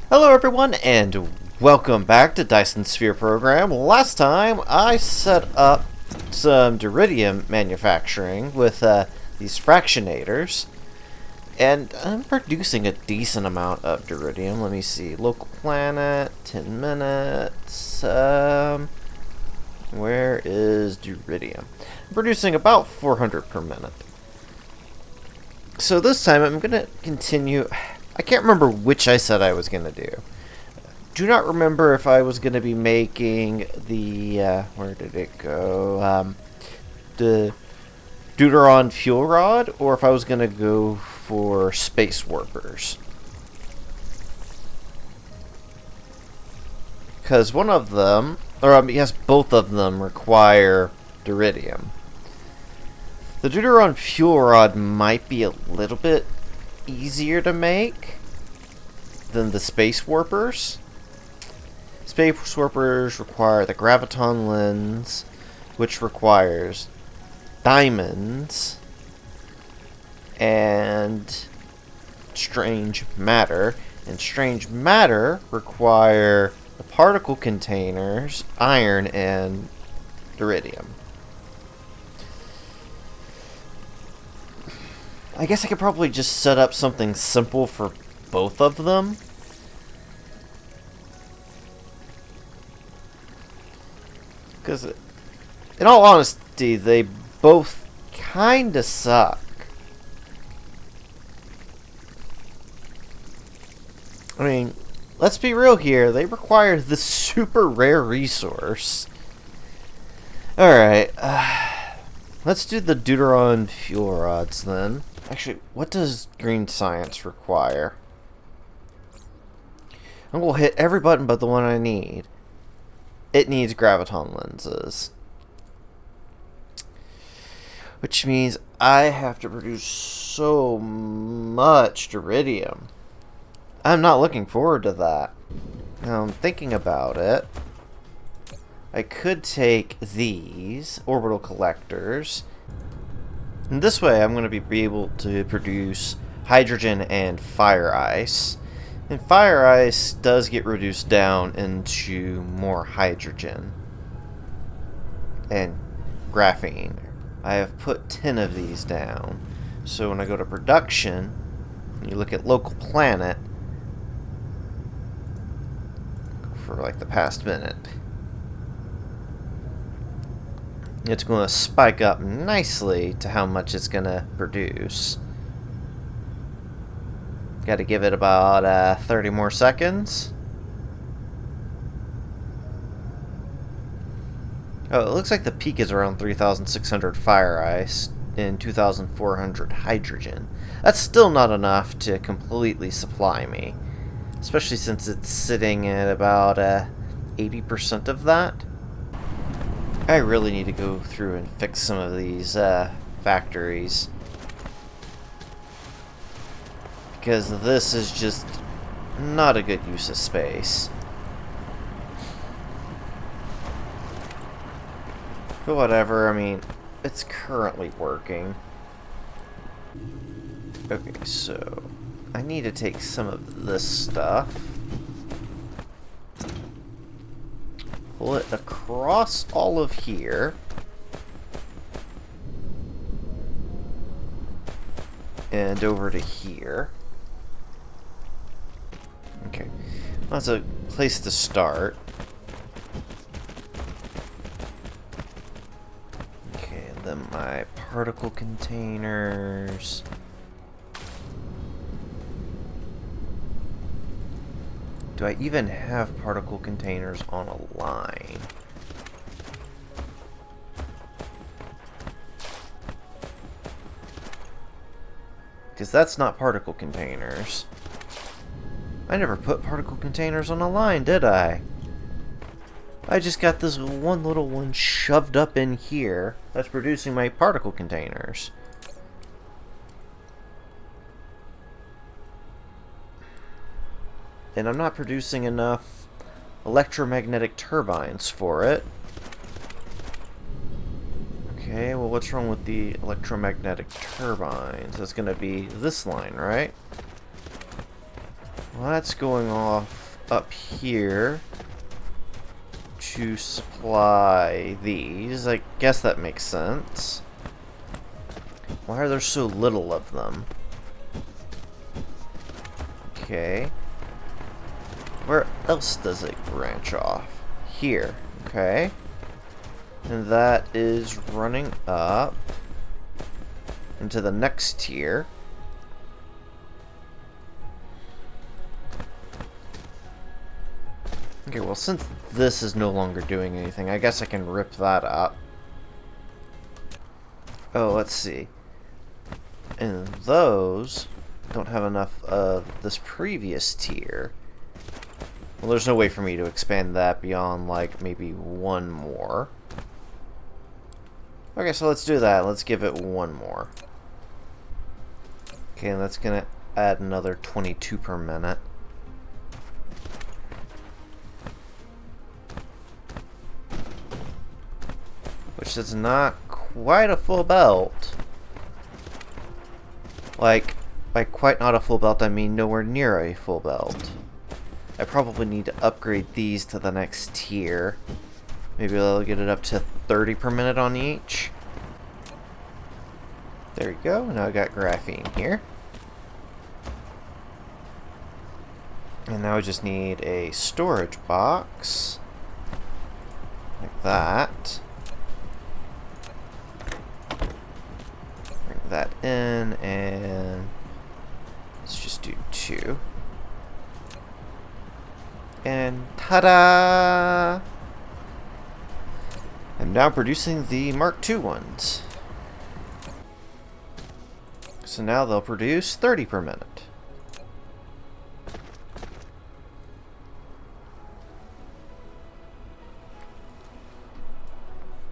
Hello everyone and welcome back to Dyson Sphere Program. Last time I set up some Deuterium manufacturing with these fractionators, and I'm producing a decent amount of Deuterium. Let me see, local planet, 10 minutes, where is Deuterium? I'm producing about 400 per minute. So this time I'm going to continue. I can't remember which I said I was going to do. Do not remember if I was going to be making the, where did it go? The Deuteron fuel rod, or if I was going to go for space warpers. Because one of them, or yes, both of them require Deuterium. The Deuteron fuel rod might be a little bit easier to make than the space warpers. Space warpers require the graviton lens, which requires diamonds and strange matter, and strange matter require the particle containers, iron, and iridium. I guess I could probably just set up something simple for both of them. Because, in all honesty, they both kinda suck. I mean, let's be real here, they require this super rare resource. Alright, let's do the Deuteron fuel rods then. Actually, what does green science require? I'm going to hit every button but the one I need. It needs graviton lenses. Which means I have to produce so much Deuterium. I'm not looking forward to that. Now I'm thinking about it. I could take these orbital collectors. And this way I'm going to be able to produce hydrogen and fire ice. And fire ice does get reduced down into more hydrogen and graphene. I have put 10 of these down. So when I go to production, you look at local planet for like the past minute. It's going to spike up nicely to how much it's going to produce. Got to give it about 30 more seconds. Oh, it looks like the peak is around 3,600 fire ice and 2,400 hydrogen. That's still not enough to completely supply me, especially since it's sitting at about 80% of that. I really need to go through and fix some of these factories, because this is just not a good use of space. But whatever, I mean, it's currently working. Okay, so I need to take some of this stuff, pull it across all of here, and over to here. Okay, that's a place to start. Okay, and then my particle containers. Do I even have particle containers on a line? Because that's not particle containers. I never put particle containers on a line, did I? I just got this one little one shoved up in here that's producing my particle containers. And I'm not producing enough electromagnetic turbines for it. Okay, well, what's wrong with the electromagnetic turbines? That's going to be this line, right? Well, that's going off up here to supply these. I guess that makes sense. Why are there so little of them? Okay. Where else does it branch off? Here. Okay. And that is running up into the next tier. Okay, well, since this is no longer doing anything, I guess I can rip that up. Oh, let's see. And those don't have enough of this previous tier. Well, there's no way for me to expand that beyond, like, maybe one more. Okay, so let's do that. Let's give it one more. Okay, and that's gonna add another 22 per minute. Which is not quite a full belt. Like, by quite not a full belt, I mean nowhere near a full belt. I probably need to upgrade these to the next tier. Maybe I'll get it up to 30 per minute on each. There you go. Now I got graphene here. And now I just need a storage box. Like that. Bring that in, and let's just do 2. And ta-da! I'm now producing the Mark II ones. So now they'll produce 30 per minute.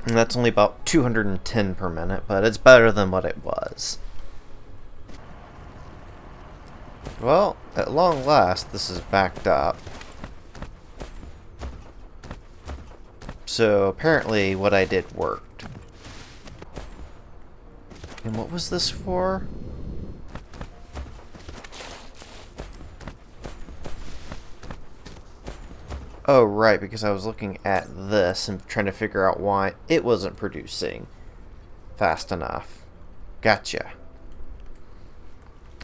And that's only about 210 per minute, but it's better than what it was. Well, at long last, this is backed up. So apparently what I did worked. And what was this for? Oh, right, because I was looking at this and trying to figure out why it wasn't producing fast enough. Gotcha.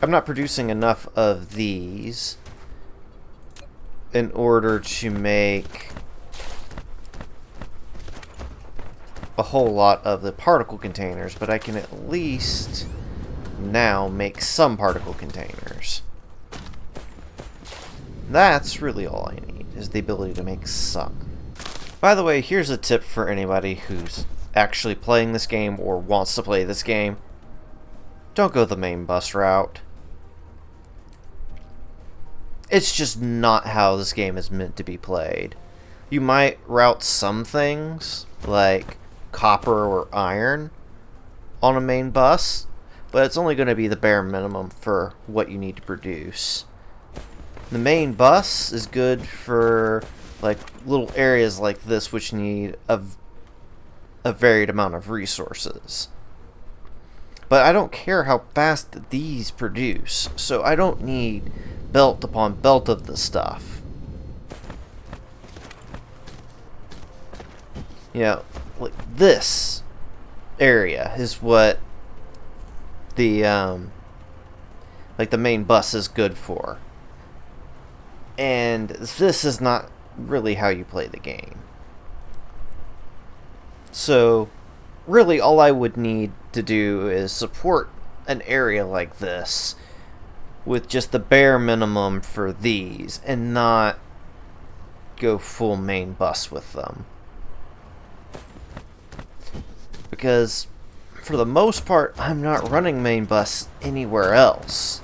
I'm not producing enough of these in order to make a whole lot of the particle containers, but I can at least now make some particle containers. That's really all I need, is the ability to make some. By the way, here's a tip for anybody who's actually playing this game or wants to play this game. Don't go the main bus route. It's just not how this game is meant to be played. You might route some things, like copper or iron, on a main bus, but it's only going to be the bare minimum for what you need to produce. The main bus is good for like little areas like this, which need a varied amount of resources. But I don't care how fast these produce, so I don't need belt upon belt of the stuff. You know, like this area is what the like the main bus is good for. And this is not really how you play the game. So, really all I would need to do is support an area like this with just the bare minimum for these, and not go full main bus with them. Because, for the most part, I'm not running main bus anywhere else.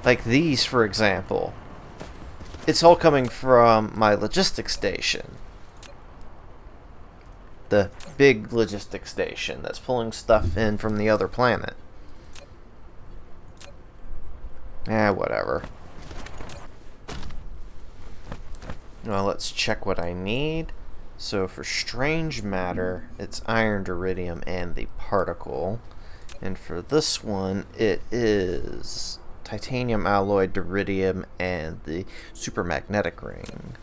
Like these, for example. It's all coming from my logistics station. The big logistics station that's pulling stuff in from the other planet. Whatever. Well, let's check what I need. So for strange matter, it's iron, deuterium, and the particle. And for this one, it is titanium alloy, deuterium, and the supermagnetic ring.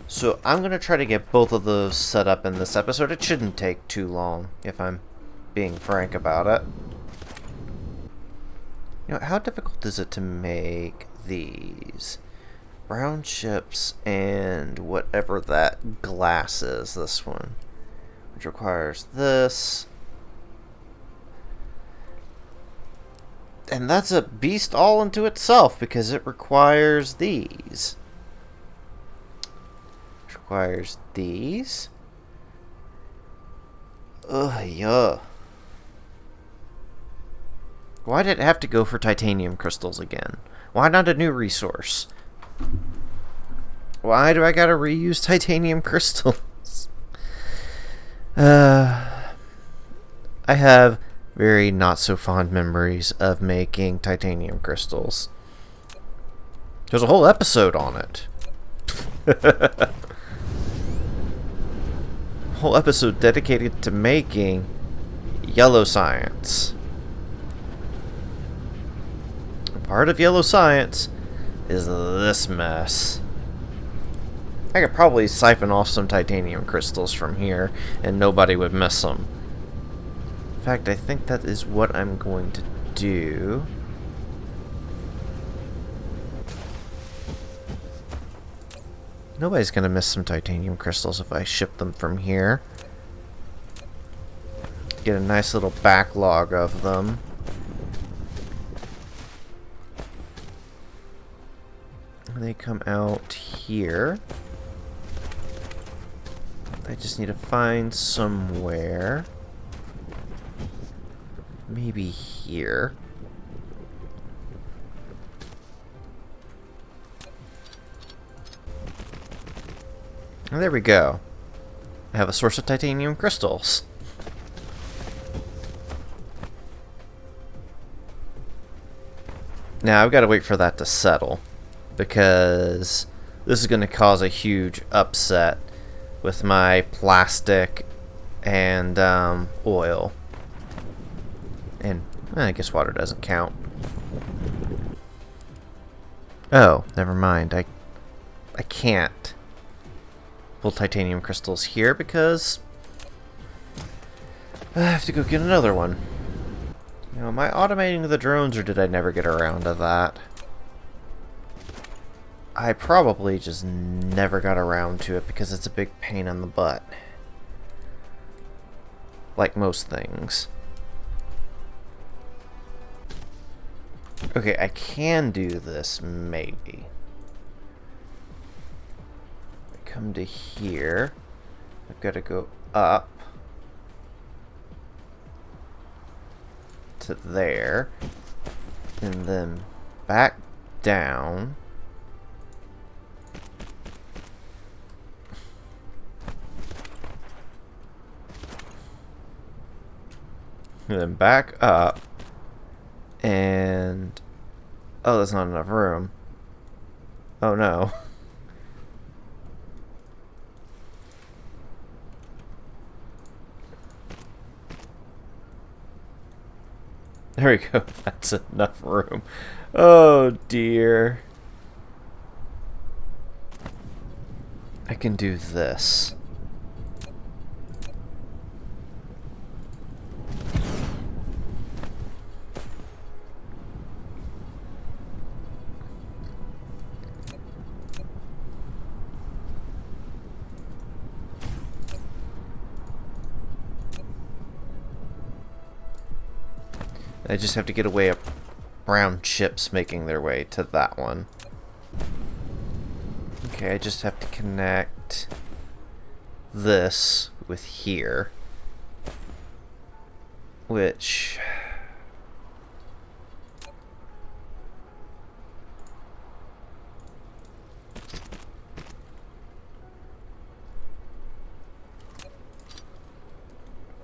So I'm going to try to get both of those set up in this episode. It shouldn't take too long, if I'm being frank about it. You know, how difficult is it to make these? Brown chips and whatever that glass is, this one. Which requires this. And that's a beast all into itself because it requires these. Which requires these. Ugh, yeah. Why did it have to go for titanium crystals again? Why not a new resource? Why do I gotta reuse titanium crystals? I have very not so fond memories of making titanium crystals. There's a whole episode on it. Whole episode dedicated to making yellow science. Part of yellow science is this mess. I could probably siphon off some titanium crystals from here and nobody would miss them. In fact, I think that is what I'm going to do. Nobody's going to miss some titanium crystals if I ship them from here. Get a nice little backlog of them. They come out here. I just need to find somewhere. Maybe here. And there we go. I have a source of titanium crystals. Now I've got to wait for that to settle, because this is going to cause a huge upset with my plastic and oil. And I guess water doesn't count. Oh, never mind. I can't pull titanium crystals here because I have to go get another one. You know, am I automating the drones, or did I never get around to that? I probably just never got around to it because it's a big pain in the butt. Like most things. Okay, I can do this, maybe. I come to here. I've got to go up to there. And then back down. And then back up. And oh, there's not enough room. Oh no. There we go. That's enough room. Oh dear. I can do this. I just have to get away of brown chips making their way to that one. Okay, I just have to connect this with here. Which...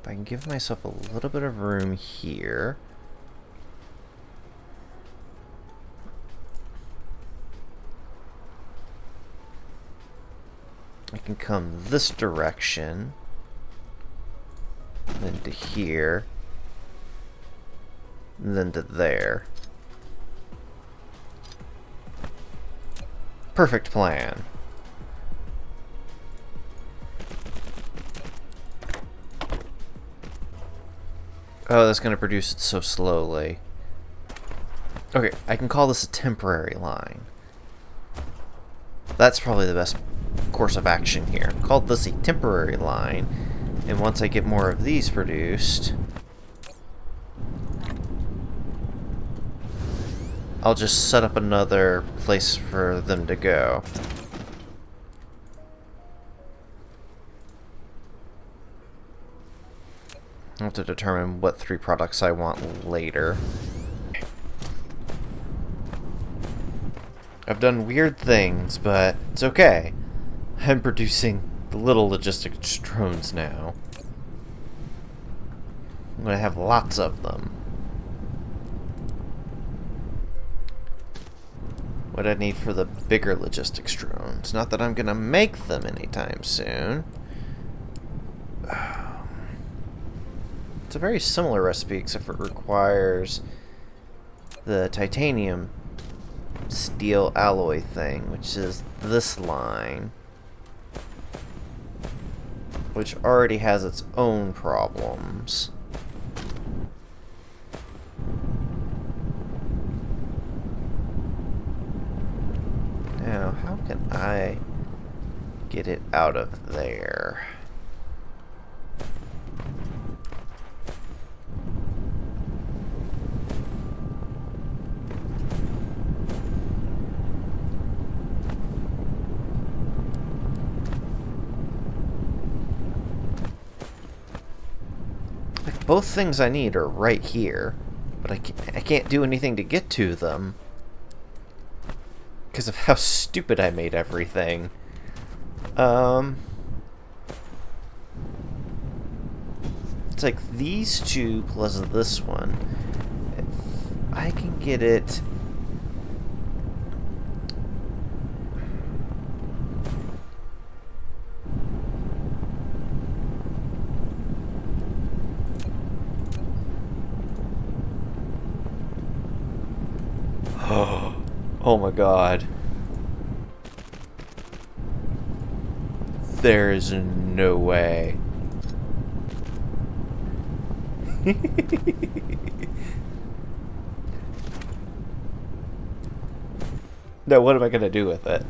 if I can give myself a little bit of room here... I can come this direction, then to here, and then to there. Perfect plan. Oh, that's going to produce it so slowly. Okay, I can call this a temporary line. That's probably the best course of action here. Call this a temporary line, and once I get more of these produced, I'll just set up another place for them to go. I'll have to determine what 3 products I want later. I've done weird things, but it's okay. I'm producing the little logistics drones now. I'm gonna have lots of them. What I need for the bigger logistics drones. Not that I'm gonna make them anytime soon. It's a very similar recipe, except for it requires the titanium steel alloy thing, which is this line, which already has its own problems. Now, how can I get it out of there? Both things I need are right here, but I can't do anything to get to them because of how stupid I made everything. It's like these two plus this one. If I can get it... Oh my god. There is no way. Now what am I gonna do with it?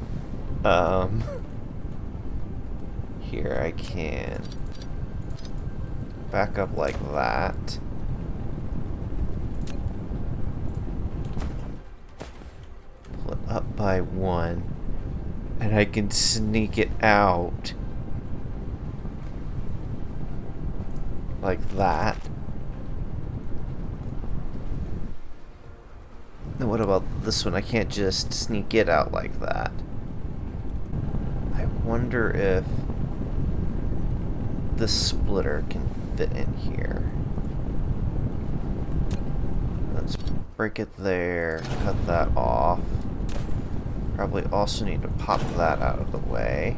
Here I can back up like that. Up by 1, and I can sneak it out like that. Now what about this one? I can't just sneak it out like that. I wonder if this splitter can fit in here. Let's break it there, cut that off. Probably also need to pop that out of the way.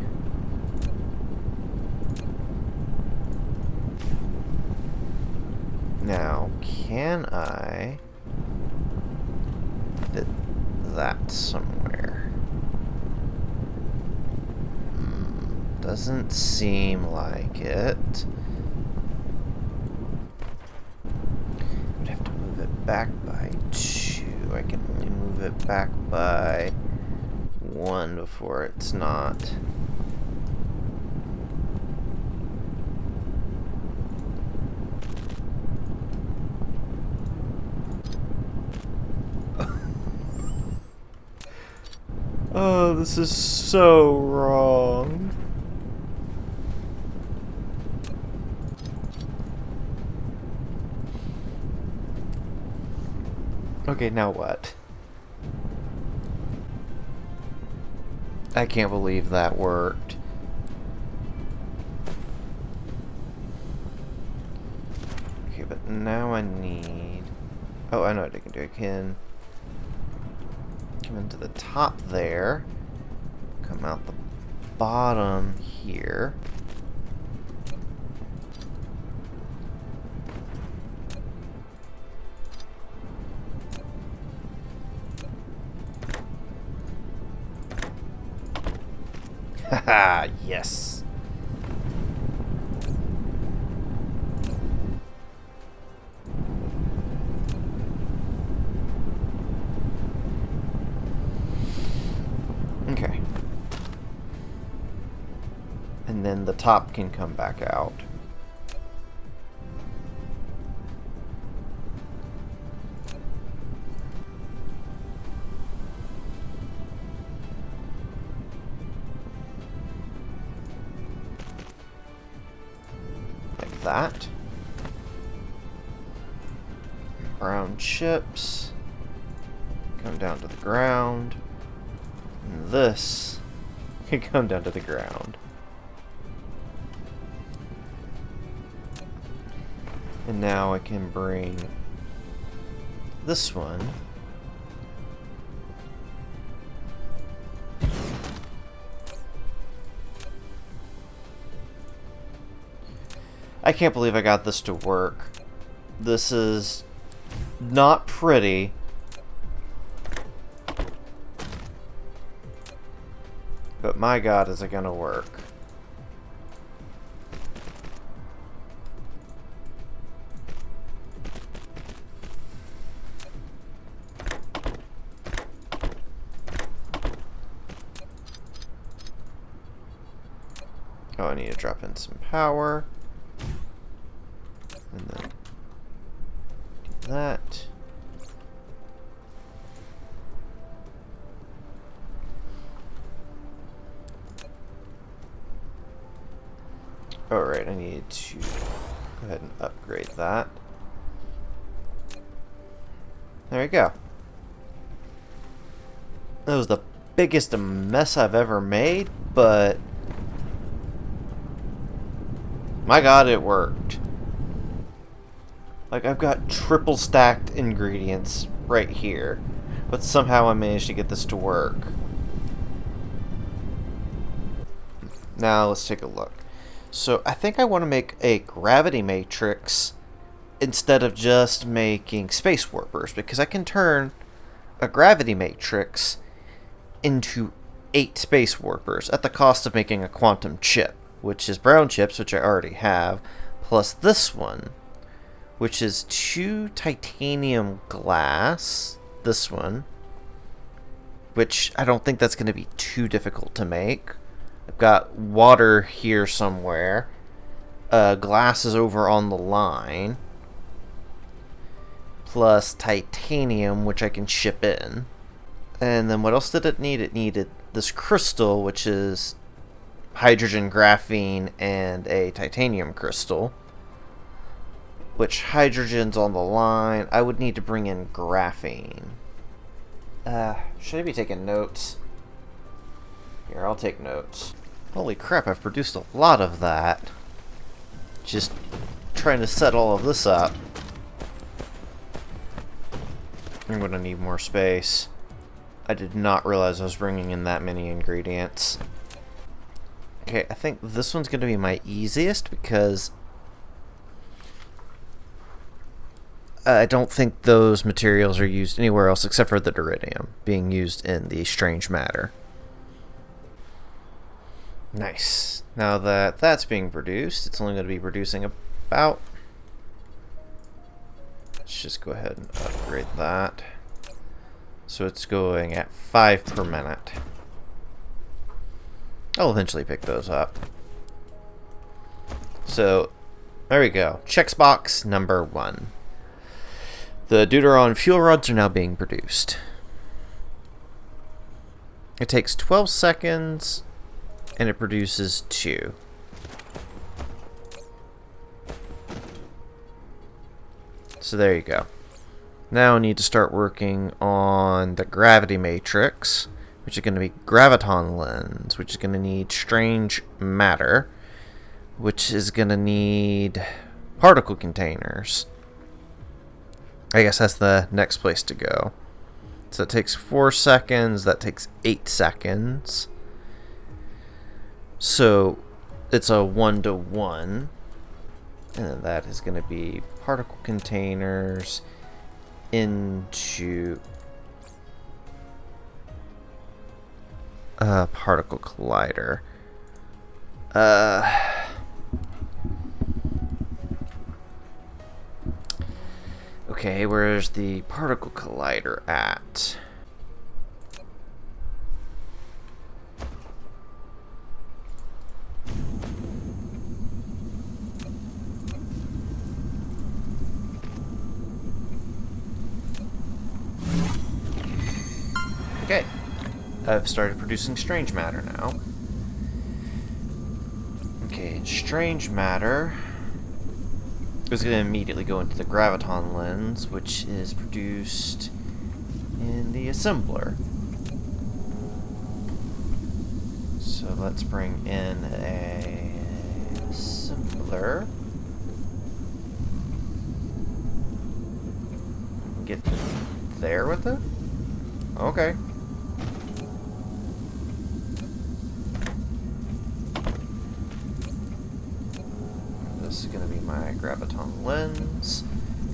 Now, can I fit that somewhere? Doesn't seem like it. I'd have to move it back by 2. I can only move it back by 1 before it's not. Oh, this is so wrong. Okay, now what? I can't believe that worked. Okay, but now I need... Oh, I know what I can do. I can come into the top there, come out the bottom here. Haha, yes. Okay. And then the top can come back out. Like that. Brown chips come down to the ground. And this can come down to the ground. And now I can bring this one I can't believe I got this to work. This is not pretty. But my god, is it gonna work. Oh, I need to drop in some power. And then do that. Alright, I need to go ahead and upgrade that. There we go. That was the biggest mess I've ever made, but my god, it worked. Like, I've got triple stacked ingredients right here, but somehow I managed to get this to work. Now let's take a look. So I think I want to make a gravity matrix instead of just making space warpers, because I can turn a gravity matrix into 8 space warpers at the cost of making a quantum chip, which is brown chips, which I already have, plus this one, which is 2 titanium glass, this one, which I don't think that's going to be too difficult to make. I've got water here somewhere. Glass is over on the line. Plus titanium, which I can ship in. And then what else did it need? It needed this crystal, which is hydrogen, graphene, and a titanium crystal. Which hydrogen's on the line. I would need to bring in graphene. Should I be taking notes? Here, I'll take notes. Holy crap, I've produced a lot of that. Just trying to set all of this up. I'm gonna need more space. I did not realize I was bringing in that many ingredients. Okay, I think this one's gonna be my easiest because I don't think those materials are used anywhere else except for the Deuterium being used in the strange matter. Nice. Now that that's being produced, it's only going to be producing about... Let's just go ahead and upgrade that. So it's going at 5 per minute. I'll eventually pick those up. So, there we go. Checks box number 1. The Deuteron fuel rods are now being produced. It takes 12 seconds... and it produces 2. So there you go. Now I need to start working on the gravity matrix, which is going to be graviton lens, which is going to need strange matter, which is going to need particle containers. I guess that's the next place to go. So it takes 4 seconds, that takes 8 seconds. So it's a 1-to-1, and then that is going to be particle containers into particle collider. Okay, where's the particle collider at? Okay, I've started producing strange matter now. Okay, strange matter is going to immediately go into the graviton lens, which is produced in the assembler. So let's bring in a assembler. Get there with it? Okay. This is going to be my graviton lens.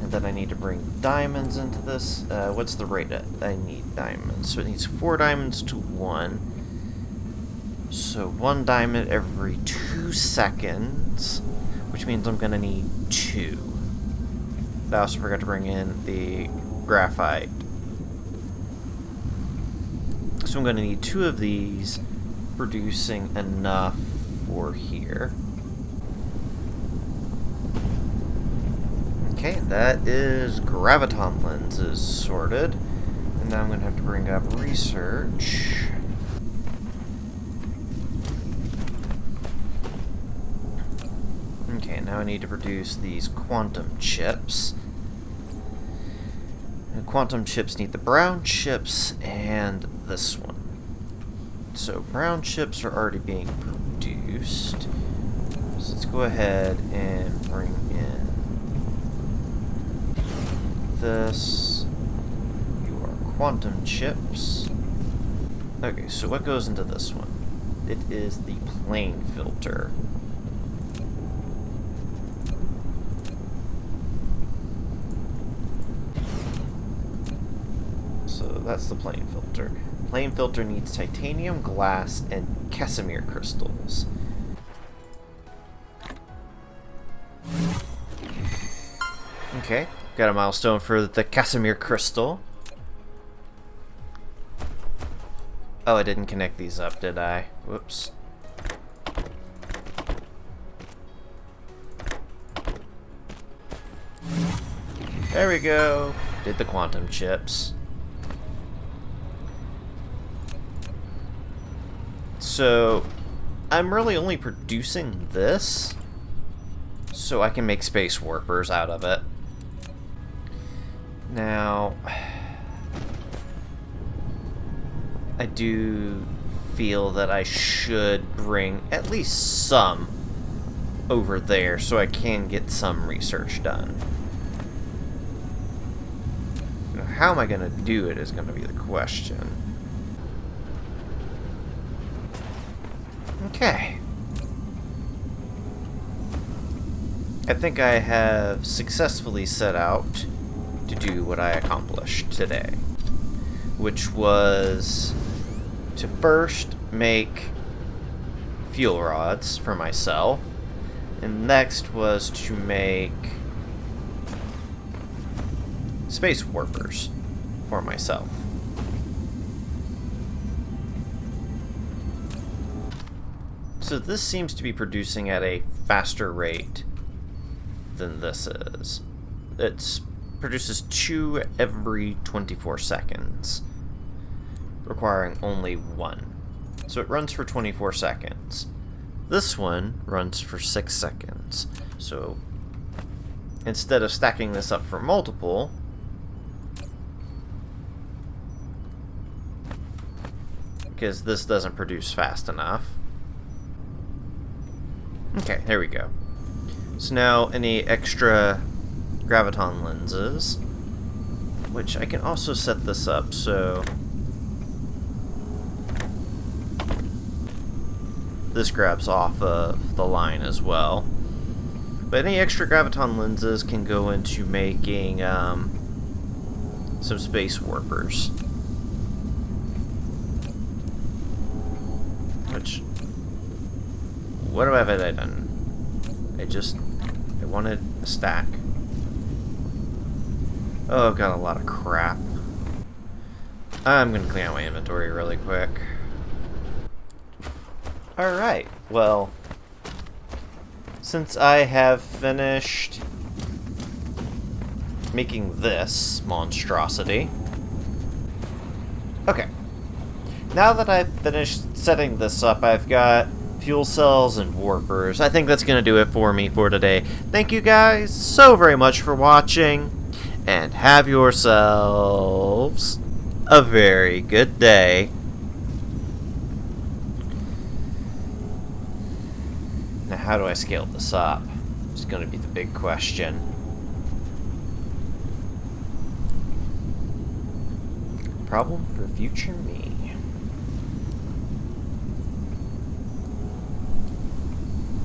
And then I need to bring diamonds into this. What's the rate I need diamonds? So it needs 4 diamonds to 1. So 1 diamond every 2 seconds, which means I'm going to need 2. I also forgot to bring in the graphite. So I'm going to need 2 of these, producing enough for here. Okay, that is graviton lenses sorted. And now I'm going to have to bring up research. Okay, now I need to produce these quantum chips. And quantum chips need the brown chips and this one. So brown chips are already being produced. So let's go ahead and bring in this. You are quantum chips. Okay, so what goes into this one? It is the plane filter. So that's the plane filter. Plane filter needs titanium, glass, and casimir crystals. Okay, got a milestone for the casimir crystal. Oh, I didn't connect these up, did I? Whoops. There we go. Did the quantum chips. So, I'm really only producing this so I can make space warpers out of it. Now, I do feel that I should bring at least some over there so I can get some research done. Now, how am I going to do it is going to be the question. Okay. I think I have successfully set out to do what I accomplished today, which was to first make fuel rods for myself, and next was to make space warpers for myself. So this seems to be producing at a faster rate than this is. It produces 2 every 24 seconds, requiring only 1. So it runs for 24 seconds. This one runs for 6 seconds. So instead of stacking this up for multiple, because this doesn't produce fast enough. Okay, there we go. So now any extra graviton lenses, which I can also set this up so this grabs off of the line as well. But any extra graviton lenses can go into making some space warpers, which what have I done? I wanted a stack. Oh, I've got a lot of crap. I'm gonna clean out my inventory really quick. Alright, well, since I have finished making this monstrosity. Okay. Now that I've finished setting this up, I've got fuel cells and warpers. I think that's going to do it for me for today. Thank you guys so very much for watching, and have yourselves a very good day. Now, how do I scale this up? It's going to be the big question. Problem for future me.